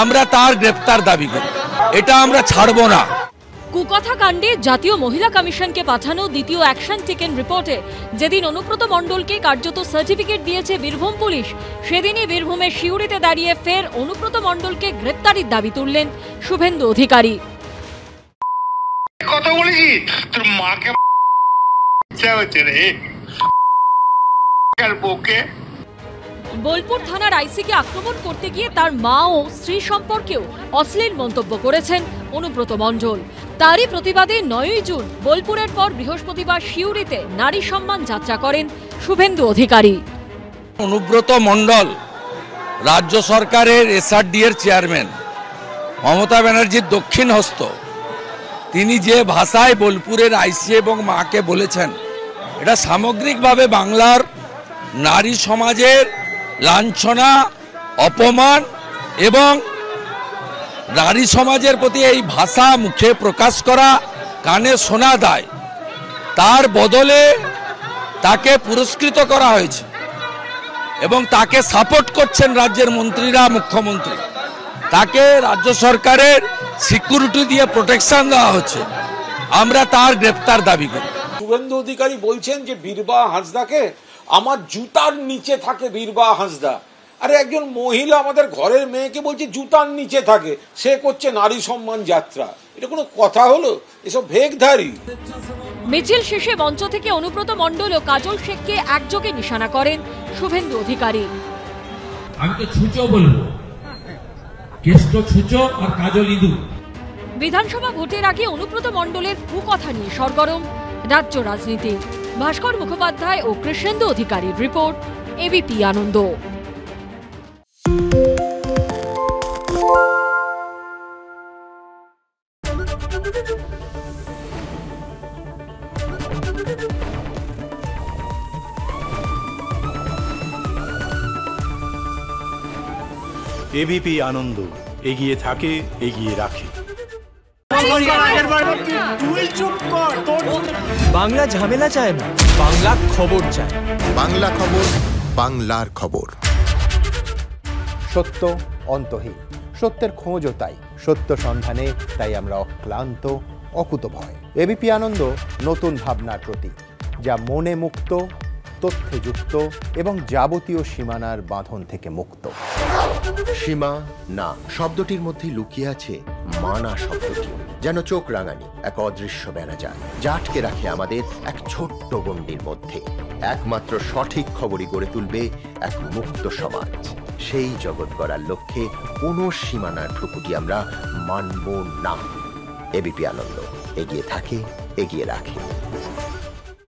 আমরা তার গ্রেপ্তার দাবি করি, এটা আমরা ছাড়ব না। কুকথা কাণ্ডে জাতীয় মহিলা কমিশনকে পাঠানো দ্বিতীয় অ্যাকশন টেকেন রিপোর্টে যেদিন অনুব্রত মণ্ডলকে কার্যত সার্টিফিকেট দিয়েছে বীরভূম পুলিশ, সেদিনই বীরভূমের সিউড়িতে দাঁড়িয়ে ফের অনুব্রত মণ্ডলকে গ্রেপ্তারির দাবি তুললেন শুভেন্দু অধিকারী। কথা বলেছি তোর মাকে হচ্ছে রে বউকে। বোলপুর থানার আইসিকে আক্রমণ করতে গিয়ে তার মা ও স্ত্রী সম্পর্কেও অশ্লীল মন্তব্য করেছেন অনুব্রত মণ্ডল। তারই প্রতিবাদে 9ই জুন বোলপুরের পর বৃহস্পতিবার সিউড়িতে নারী সম্মান যাত্রা করেন শুভেন্দু অধিকারী। অনুব্রত মণ্ডল রাজ্য সরকারের এসআরডি এর চেয়ারম্যান, মমতা ব্যানার্জির দক্ষিণ হস্ত। তিনি যে ভাষায় বোলপুরের আইসি এবং মাকে বলেছেন, এটা সামগ্রিকভাবে বাংলার নারী সমাজের লাঞ্ছনা, অপমান এবং নারী সমাজের প্রতি এই ভাষা মুখে প্রকাশ করা কানে শোনা দায়। তার বদলে তাকে পুরস্কৃত করা হয়েছে এবং তাকে সাপোর্ট করছেন রাজ্যের মন্ত্রীরা, মুখ্যমন্ত্রী। তাকে রাজ্য সরকারের সিকিউরিটি দিয়ে প্রোটেকশন দেওয়া হচ্ছে। আমরা তার গ্রেপ্তার দাবি করি। শুভেন্দু অধিকারী বলছেন যে বীরবা হাঁসদাকে আমার জুতার নিচে থাকে বীরবা হাঁসদা। আরে একজন মহিলা আমাদের ঘরের মেয়েকে বলছে জুতার নিচে থাকে, সে করছে নারী সম্মান যাত্রা। এটা কোনো কথা হলো? এসব ভেগধারী। মিছিল শেষে মঞ্চ থেকে অনুব্রত মণ্ডল ও কাজল শেখকে একযোগে নিশানা করেন শুভেন্দু অধিকারী। আমি তো ছুঁচো বলবো, কেষ্ট ছুঁচো আর কাজল ইঁদু। বিধানসভা ভোটের আগে অনুব্রত মণ্ডলের কুকথা নিয়ে সরগরম রাজ্য রাজনীতি। ভাস্কর মুখোপাধ্যায় ও কৃষ্ণেন্দু অধিকারীর রিপোর্ট, এবিপি আনন্দ। এবিপি আনন্দ, এগিয়ে থাকে, এগিয়ে রাখে। বাংলা ঝামেলা চায় না, বাংলা খবর চায়। বাংলা খবর, বাংলার খবর। সত্য অন্তহীন, সত্যের খোঁজও তাই, সত্য সন্ধানে তাই আমরা অক্লান্ত, অকুতভয়। এবিপি আনন্দ নতুন ভাবনার প্রতীক, যা মনে মুক্ত, তথ্যে যুক্ত এবং যাবতীয় সীমানার বাঁধন থেকে মুক্ত। সীমা না শব্দটির মধ্যে লুকিয়ে আছে মানা শব্দটি, যেন চোখ রাঙানি এক অদৃশ্য বেড়াজাল, যা আটকে রাখে আমাদের এক ছোট্ট গণ্ডির মধ্যে। একমাত্র সঠিক খবরই গড়ে তুলবে এক মুক্ত সমাজ। সেই জগৎ গড়ার লক্ষ্যে কোনো সীমানার ঠুকুটি আমরা মানব না। এবিপি আনন্দ, এগিয়ে থাকে, এগিয়ে রাখে।